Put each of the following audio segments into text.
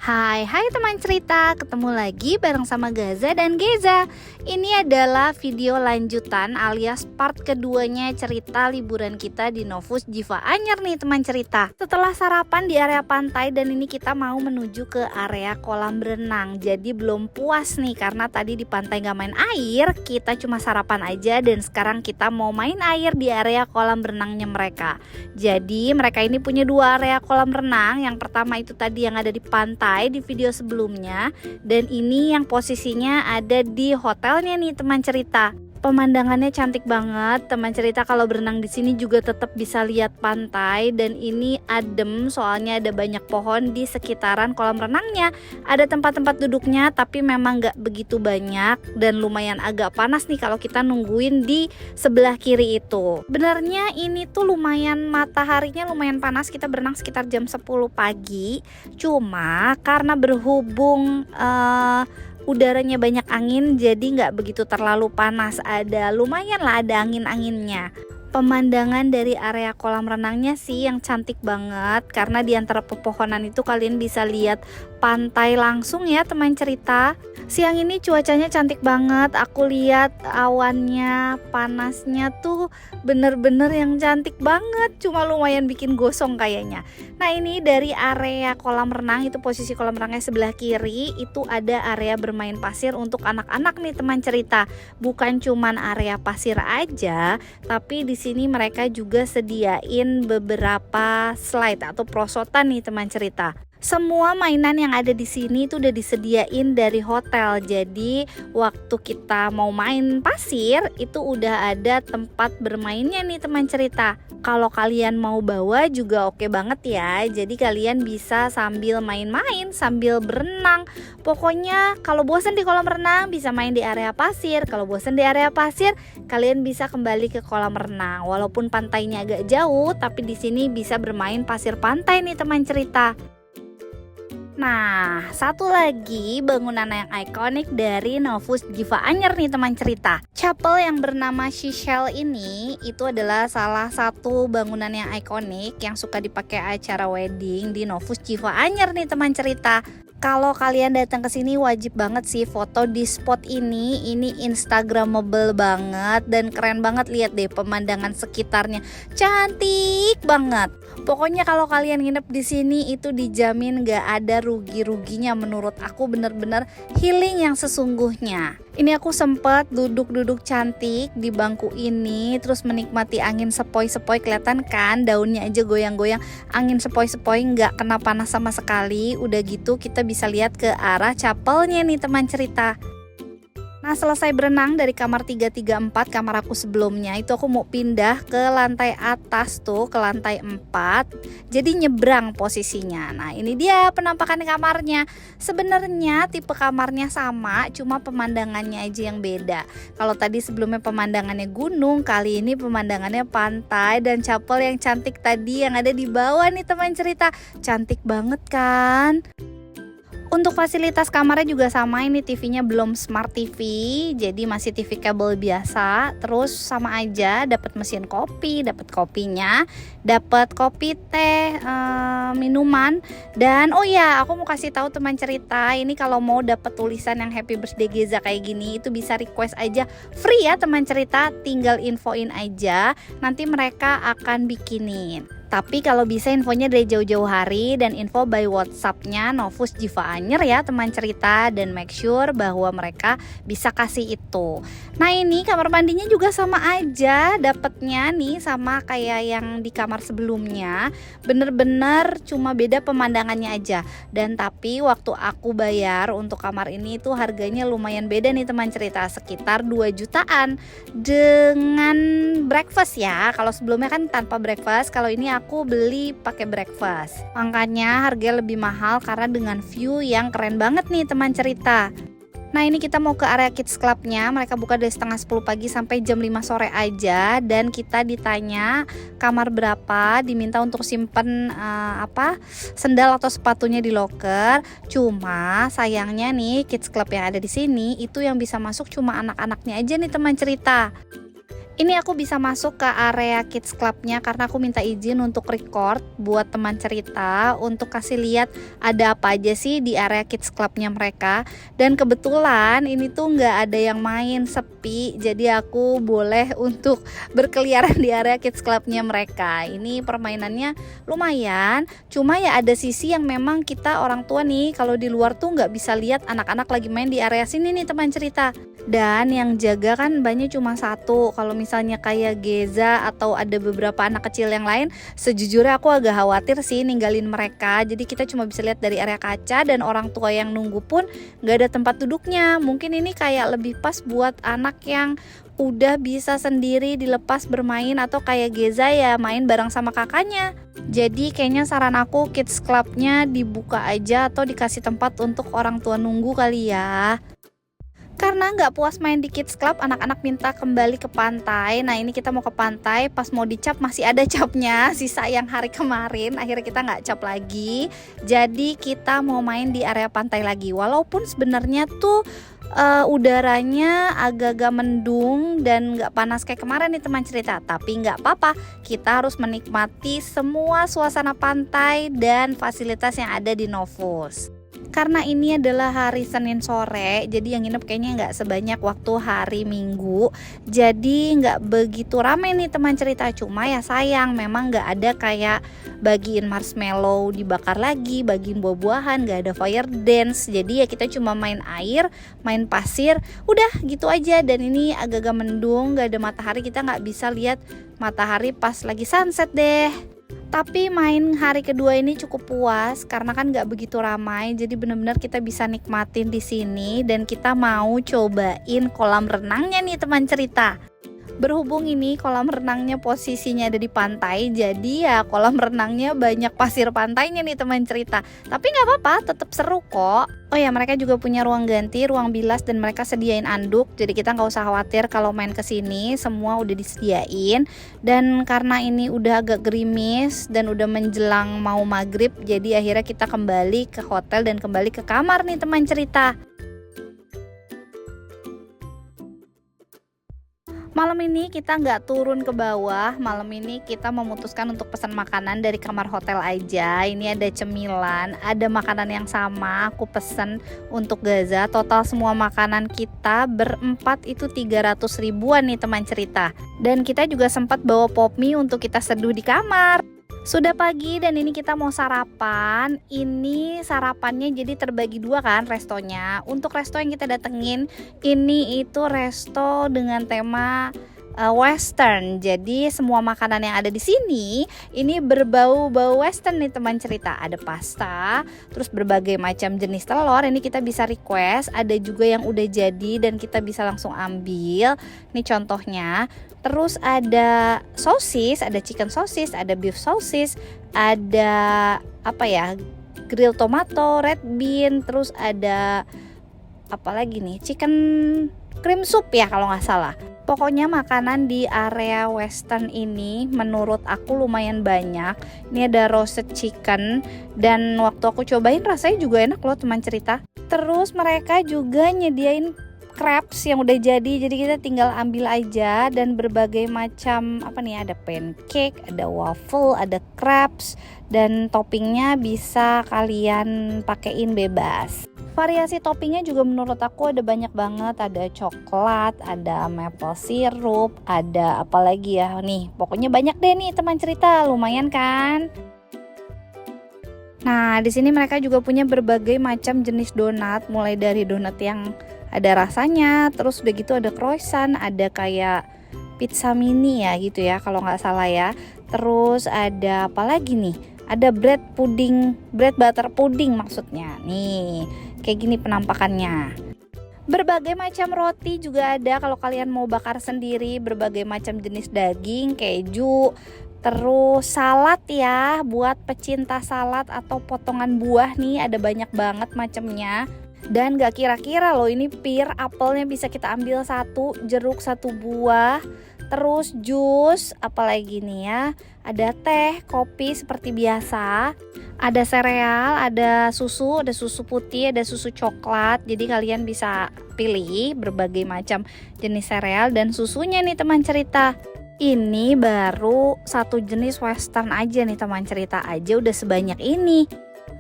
Hai teman cerita, ketemu lagi bareng sama Gaza dan Geza. Ini adalah video lanjutan alias part keduanya cerita liburan kita di Novus Jiva Anyer nih teman cerita. Setelah sarapan di area pantai dan ini kita mau menuju ke area kolam renang. Jadi belum puas nih karena tadi di pantai gak main air, kita cuma sarapan aja dan sekarang kita mau main air di area kolam renangnya mereka. Jadi mereka ini punya dua area kolam renang. Yang pertama itu tadi yang ada di pantai di video sebelumnya, dan ini yang posisinya ada di hotelnya nih teman cerita. Pemandangannya cantik banget teman cerita. Kalau berenang di sini juga tetap bisa lihat pantai dan ini adem soalnya ada banyak pohon di sekitaran kolam renangnya. Ada tempat-tempat duduknya tapi memang gak begitu banyak dan lumayan agak panas nih kalau kita nungguin di sebelah kiri itu. Benernya ini tuh lumayan mataharinya lumayan panas, kita berenang sekitar jam 10 pagi. Cuma karena berhubung udaranya banyak angin jadi nggak begitu terlalu panas, ada lumayan lah ada angin-anginnya. Pemandangan dari area kolam renangnya sih yang cantik banget karena di antara pepohonan itu kalian bisa lihat pantai langsung ya teman cerita. Siang ini cuacanya cantik banget, aku lihat awannya, panasnya tuh bener-bener yang cantik banget, cuma lumayan bikin gosong kayaknya. Nah ini dari area kolam renang, itu posisi kolam renangnya sebelah kiri, itu ada area bermain pasir untuk anak-anak nih teman cerita. Bukan cuman area pasir aja, tapi di sini mereka juga sediain beberapa slide atau prosotan nih teman cerita. Semua mainan yang ada di sini itu udah disediain dari hotel. Jadi waktu kita mau main pasir itu udah ada tempat bermainnya nih teman cerita. Kalau kalian mau bawa juga oke banget ya. Jadi kalian bisa sambil main-main, sambil berenang. Pokoknya kalau bosan di kolam renang bisa main di area pasir. Kalau bosan di area pasir, kalian bisa kembali ke kolam renang. Walaupun pantainya agak jauh, tapi di sini bisa bermain pasir pantai nih teman cerita. Nah, satu lagi bangunan yang ikonik dari Novus Jiva Anyer nih teman cerita. Chapel yang bernama Seashell ini itu adalah salah satu bangunan yang ikonik yang suka dipakai acara wedding di Novus Jiva Anyer nih teman cerita. Kalau kalian datang ke sini wajib banget sih foto di spot ini. Ini instagramable banget dan keren banget, lihat deh pemandangan sekitarnya. Cantik banget. Pokoknya kalau kalian nginep di sini itu dijamin gak ada rugi-ruginya, menurut aku bener-bener healing yang sesungguhnya. Ini aku sempet duduk-duduk cantik di bangku ini, terus menikmati angin sepoi-sepoi, kelihatan kan daunnya aja goyang-goyang, angin sepoi-sepoi nggak kena panas sama sekali. Udah gitu kita bisa lihat ke arah chapelnya nih teman cerita. Nah selesai berenang dari kamar 334, kamar aku sebelumnya, itu aku mau pindah ke lantai atas tuh, ke lantai 4. Jadi nyebrang posisinya. Nah ini dia penampakan kamarnya. Sebenarnya tipe kamarnya sama, cuma pemandangannya aja yang beda. Kalau tadi sebelumnya pemandangannya gunung, kali ini pemandangannya pantai dan chapel yang cantik tadi yang ada di bawah nih teman cerita. Cantik banget kan? Untuk fasilitas kamarnya juga sama, ini TV-nya belum smart TV, jadi masih TV kabel biasa. Terus sama aja, dapat mesin kopi, dapat kopinya, dapat kopi, teh, minuman. Dan oh ya, aku mau kasih tahu teman cerita, ini kalau mau dapat tulisan yang Happy Birthday Geza kayak gini, itu bisa request aja, free ya teman cerita, tinggal infoin aja, nanti mereka akan bikinin. Tapi kalau bisa infonya dari jauh-jauh hari dan info by WhatsApp-nya Novus Jiva Anyer ya teman cerita, dan make sure bahwa mereka bisa kasih itu. Nah ini kamar mandinya juga sama aja, dapetnya nih sama kayak yang di kamar sebelumnya. Bener-bener cuma beda pemandangannya aja. Dan tapi waktu aku bayar untuk kamar ini tuh harganya lumayan beda nih teman cerita, sekitar 2 jutaan dengan breakfast ya. Kalau sebelumnya kan tanpa breakfast, kalau ini aku beli pakai breakfast. Makanya harga lebih mahal karena dengan view yang keren banget nih teman cerita. Nah ini kita mau ke area Kids Club-nya. Mereka buka dari setengah 10 pagi sampai jam 5 sore aja. Dan kita ditanya kamar berapa, diminta untuk simpen sendal atau sepatunya di loker. Cuma sayangnya nih Kids Club yang ada di sini itu yang bisa masuk cuma anak-anaknya aja nih teman cerita. Ini aku bisa masuk ke area Kids Clubnya karena aku minta izin untuk record buat teman cerita untuk kasih lihat ada apa aja sih di area Kids Clubnya mereka. Dan kebetulan ini tuh nggak ada yang main, sepi, jadi aku boleh untuk berkeliaran di area Kids Clubnya mereka. Ini permainannya lumayan, cuma ya ada sisi yang memang kita orang tua nih kalau di luar tuh nggak bisa lihat anak-anak lagi main di area sini nih teman cerita. Dan yang jaga kan bannya cuma satu. Kalau misalnya kayak Geza atau ada beberapa anak kecil yang lain, sejujurnya aku agak khawatir sih ninggalin mereka. Jadi kita cuma bisa lihat dari area kaca dan orang tua yang nunggu pun gak ada tempat duduknya. Mungkin ini kayak lebih pas buat anak yang udah bisa sendiri dilepas bermain, atau kayak Geza ya main bareng sama kakaknya. Jadi kayaknya saran aku Kids Clubnya dibuka aja atau dikasih tempat untuk orang tua nunggu kali ya. Karena nggak puas main di Kids Club, anak-anak minta kembali ke pantai. Nah ini kita mau ke pantai, pas mau dicap masih ada capnya, sisa yang hari kemarin. Akhirnya kita nggak cap lagi. Jadi kita mau main di area pantai lagi. Walaupun sebenarnya tuh udaranya agak-agak mendung dan nggak panas kayak kemarin nih teman cerita. Tapi nggak apa-apa, kita harus menikmati semua suasana pantai dan fasilitas yang ada di Novus. Karena ini adalah hari Senin sore, jadi yang nginep kayaknya nggak sebanyak waktu hari Minggu. Jadi nggak begitu ramai nih teman cerita. Cuma ya sayang, memang nggak ada kayak bagiin marshmallow dibakar lagi, bagiin buah-buahan, nggak ada fire dance. Jadi ya kita cuma main air, main pasir, udah gitu aja. Dan ini agak-agak mendung, nggak ada matahari, kita nggak bisa lihat matahari pas lagi sunset deh. Tapi main hari kedua ini cukup puas karena kan nggak begitu ramai, jadi benar-benar kita bisa nikmatin di sini. Dan kita mau cobain kolam renangnya nih teman cerita. Berhubung ini kolam renangnya posisinya ada di pantai, jadi ya kolam renangnya banyak pasir pantainya nih teman cerita. Tapi nggak apa-apa, tetap seru kok. Oh ya, mereka juga punya ruang ganti, ruang bilas, dan mereka sediain anduk. Jadi kita nggak usah khawatir kalau main kesini, semua udah disediain. Dan karena ini udah agak gerimis dan udah menjelang mau maghrib, jadi akhirnya kita kembali ke hotel dan kembali ke kamar nih teman cerita. Malam ini kita nggak turun ke bawah. Malam ini kita memutuskan untuk pesan makanan dari kamar hotel aja. Ini ada cemilan, ada makanan yang sama aku pesen untuk Gaza. Total semua makanan kita berempat itu 300 ribuan nih teman cerita. Dan kita juga sempat bawa pop mie untuk kita seduh di kamar. Sudah pagi dan ini kita mau sarapan. Ini sarapannya jadi terbagi dua kan restonya. Untuk resto yang kita datengin ini itu resto dengan tema Western. Jadi semua makanan yang ada di sini ini berbau-bau Western nih teman cerita. Ada pasta, terus berbagai macam jenis telur. Ini kita bisa request. Ada juga yang udah jadi dan kita bisa langsung ambil. Ini contohnya. Terus ada sosis, ada chicken sosis, ada beef sosis, ada apa ya, grill tomato, red bean, terus ada apa lagi nih, chicken cream soup ya kalau nggak salah. Pokoknya makanan di area Western ini menurut aku lumayan banyak. Ini ada roasted chicken dan waktu aku cobain rasanya juga enak loh teman cerita. Terus mereka juga nyediain crepes yang udah jadi kita tinggal ambil aja. Dan berbagai macam apa nih, ada pancake, ada waffle, ada crepes, dan toppingnya bisa kalian pakein bebas. Variasi toppingnya juga menurut aku ada banyak banget. Ada coklat, ada maple syrup, ada apa lagi ya nih, pokoknya banyak deh nih teman cerita, lumayan kan. Nah di sini mereka juga punya berbagai macam jenis donat, mulai dari donat yang ada rasanya, terus udah gitu ada croissant, ada kayak pizza mini ya gitu ya kalau nggak salah ya. Terus ada apa lagi nih? Ada bread butter pudding maksudnya. Nih, kayak gini penampakannya. Berbagai macam roti juga ada kalau kalian mau bakar sendiri, berbagai macam jenis daging, keju. Terus salad ya, buat pecinta salad atau potongan buah nih ada banyak banget macamnya. Dan gak kira-kira loh, ini pir apelnya bisa kita ambil satu, jeruk satu buah, terus jus, apalagi nih ya, ada teh, kopi seperti biasa, ada sereal, ada susu putih, ada susu coklat. Jadi kalian bisa pilih berbagai macam jenis sereal dan susunya nih teman cerita. Ini baru satu jenis western aja nih teman cerita, aja udah sebanyak ini.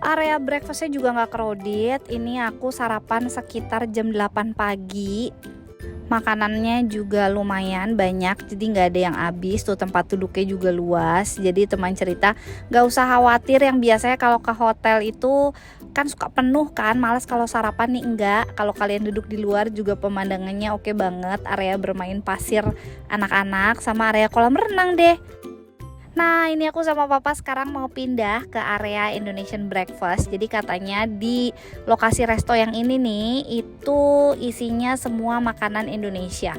Area breakfastnya juga nggak crowded. Ini aku sarapan sekitar jam 8 pagi. Makanannya juga lumayan banyak, jadi nggak ada yang habis tuh, tempat duduknya juga luas. Jadi teman cerita nggak usah khawatir, yang biasanya kalau ke hotel itu kan suka penuh kan, malas kalau sarapan nih enggak. Kalau kalian duduk di luar juga pemandangannya oke banget, area bermain pasir anak-anak sama area kolam renang deh. Nah, ini aku sama papa sekarang mau pindah ke area Indonesian breakfast. Jadi katanya di lokasi resto yang ini nih, itu isinya semua makanan Indonesia.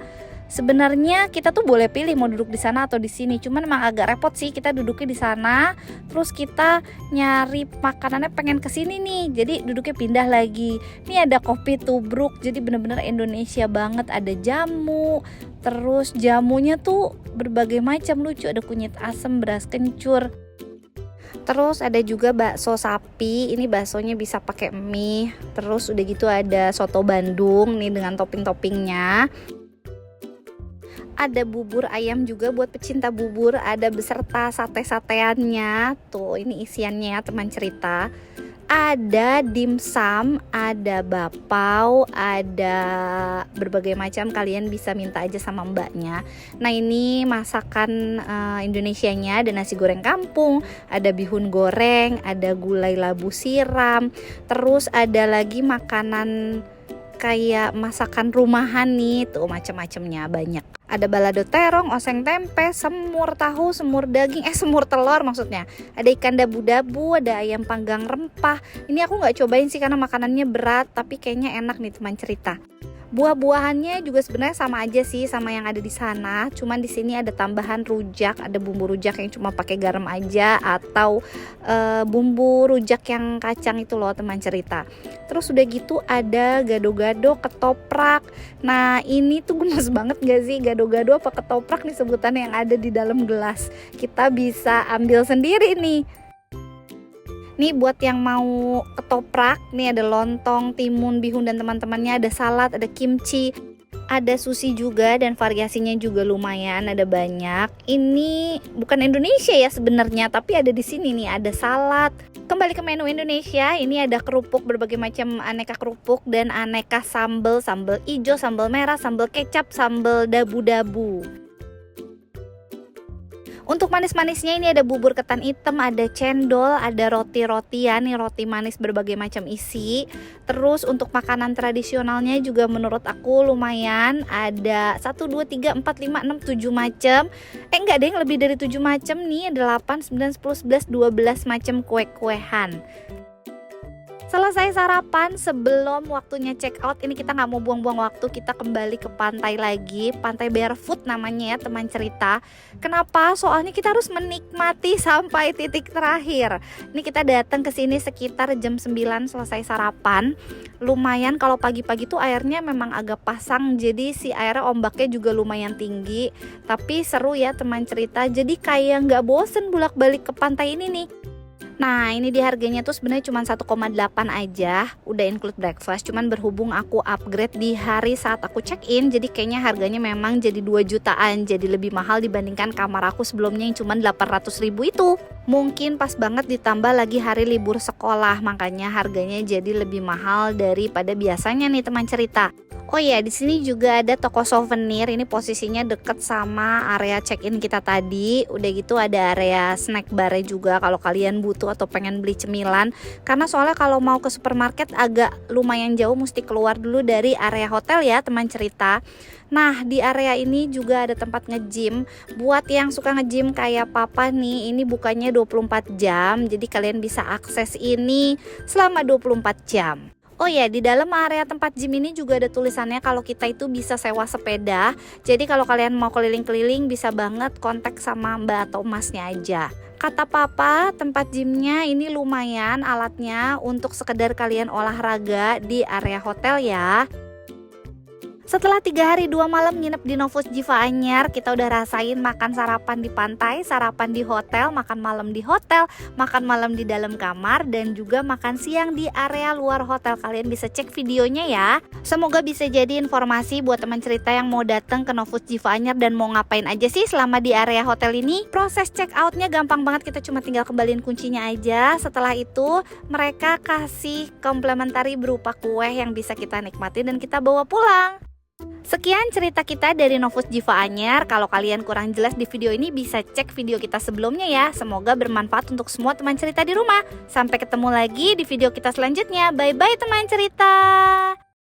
Sebenarnya kita tuh boleh pilih mau duduk di sana atau di sini, cuman emang agak repot sih kita duduknya di sana, terus kita nyari makanannya pengen ke sini nih, jadi duduknya pindah lagi. Ini ada kopi tubruk, jadi bener-bener Indonesia banget, ada jamu, terus jamunya tuh berbagai macam lucu, ada kunyit asem, beras kencur. Terus ada juga bakso sapi, ini baksonya bisa pakai mie. Terus udah gitu ada soto Bandung nih dengan topping-toppingnya. Ada bubur ayam juga buat pecinta bubur, ada beserta sate-sateannya. Tuh, ini isiannya ya teman cerita. Ada dimsum, ada bapau, ada berbagai macam, kalian bisa minta aja sama mbaknya. Nah, ini masakan Indonesianya, ada nasi goreng kampung, ada bihun goreng, ada gulai labu siram, terus ada lagi makanan kayak masakan rumahan nih, tuh macam-macamnya banyak. Ada balado terong, oseng tempe, semur tahu, semur daging, semur telur maksudnya. Ada ikan dabu-dabu, ada ayam panggang rempah. Ini aku nggak cobain sih karena makanannya berat, tapi kayaknya enak nih teman cerita. Buah-buahannya juga sebenarnya sama aja sih sama yang ada di sana, cuman di sini ada tambahan rujak, ada bumbu rujak yang cuma pakai garam aja, atau bumbu rujak yang kacang itu loh teman cerita. Terus udah gitu ada gado-gado, ketoprak. Nah, ini tuh gemes banget gak sih, gado-gado apa ketoprak nih sebutannya yang ada di dalam gelas. Kita bisa ambil sendiri nih. Nih buat yang mau ketoprak, nih ada lontong, timun, bihun dan teman-temannya, ada salad, ada kimchi, ada sushi juga dan variasinya juga lumayan, ada banyak. Ini bukan Indonesia ya sebenarnya, tapi ada di sini nih, ada salad. Kembali ke menu Indonesia, ini ada kerupuk, berbagai macam aneka kerupuk dan aneka sambal, sambal hijau, sambal merah, sambal kecap, sambal dabu-dabu. Untuk manis-manisnya ini ada bubur ketan hitam, ada cendol, ada roti-rotian, nih roti manis berbagai macam isi. Terus untuk makanan tradisionalnya juga menurut aku lumayan, ada 1, 2, 3, 4, 5, 6, 7 macam. Enggak deh, lebih dari 7 macam nih, ada 8, 9, 10, 11, 12 macam kue-kuehan. Selesai sarapan, sebelum waktunya check out, ini kita nggak mau buang-buang waktu, kita kembali ke pantai lagi, pantai Barefoot namanya ya teman cerita. Kenapa? Soalnya kita harus menikmati sampai titik terakhir. Ini kita datang ke sini sekitar jam 9 selesai sarapan. Lumayan kalau pagi-pagi tuh airnya memang agak pasang, jadi si airnya ombaknya juga lumayan tinggi. Tapi seru ya teman cerita, jadi kayak nggak bosen bolak-balik ke pantai ini nih. Nah, ini di harganya tuh sebenarnya cuma 1,8 aja, udah include breakfast. Cuman berhubung aku upgrade di hari saat aku check in, jadi kayaknya harganya memang jadi 2 jutaan, jadi lebih mahal dibandingkan kamar aku sebelumnya yang cuma 800.000 itu. Mungkin pas banget ditambah lagi hari libur sekolah, makanya harganya jadi lebih mahal daripada biasanya nih teman cerita. Oh iya, di sini juga ada toko souvenir. Ini posisinya deket sama area check-in kita tadi. Udah gitu ada area snack bar juga kalau kalian butuh atau pengen beli cemilan. Karena soalnya kalau mau ke supermarket agak lumayan jauh, mesti keluar dulu dari area hotel ya teman cerita. Nah, di area ini juga ada tempat nge-gym. Buat yang suka nge-gym kayak papa nih, ini bukannya 24 jam. Jadi kalian bisa akses ini selama 24 jam. Oh ya, di dalam area tempat gym ini juga ada tulisannya kalau kita itu bisa sewa sepeda. Jadi kalau kalian mau keliling-keliling bisa banget kontak sama mbak atau masnya aja. Kata papa, tempat gymnya ini lumayan alatnya untuk sekedar kalian olahraga di area hotel ya. Setelah 3 hari 2 malam nginep di Novus Giva Anyer, kita udah rasain makan sarapan di pantai, sarapan di hotel, makan malam di hotel, makan malam di dalam kamar, dan juga makan siang di area luar hotel. Kalian bisa cek videonya ya. Semoga bisa jadi informasi buat teman cerita yang mau datang ke Novus Giva Anyer dan mau ngapain aja sih selama di area hotel ini. Proses check outnya gampang banget, kita cuma tinggal kembaliin kuncinya aja. Setelah itu mereka kasih komplementari berupa kue yang bisa kita nikmati dan kita bawa pulang. Sekian cerita kita dari Novus Giva Anyer. Kalau kalian kurang jelas di video ini bisa cek video kita sebelumnya ya. Semoga bermanfaat untuk semua teman cerita di rumah. Sampai ketemu lagi di video kita selanjutnya. Bye bye teman cerita.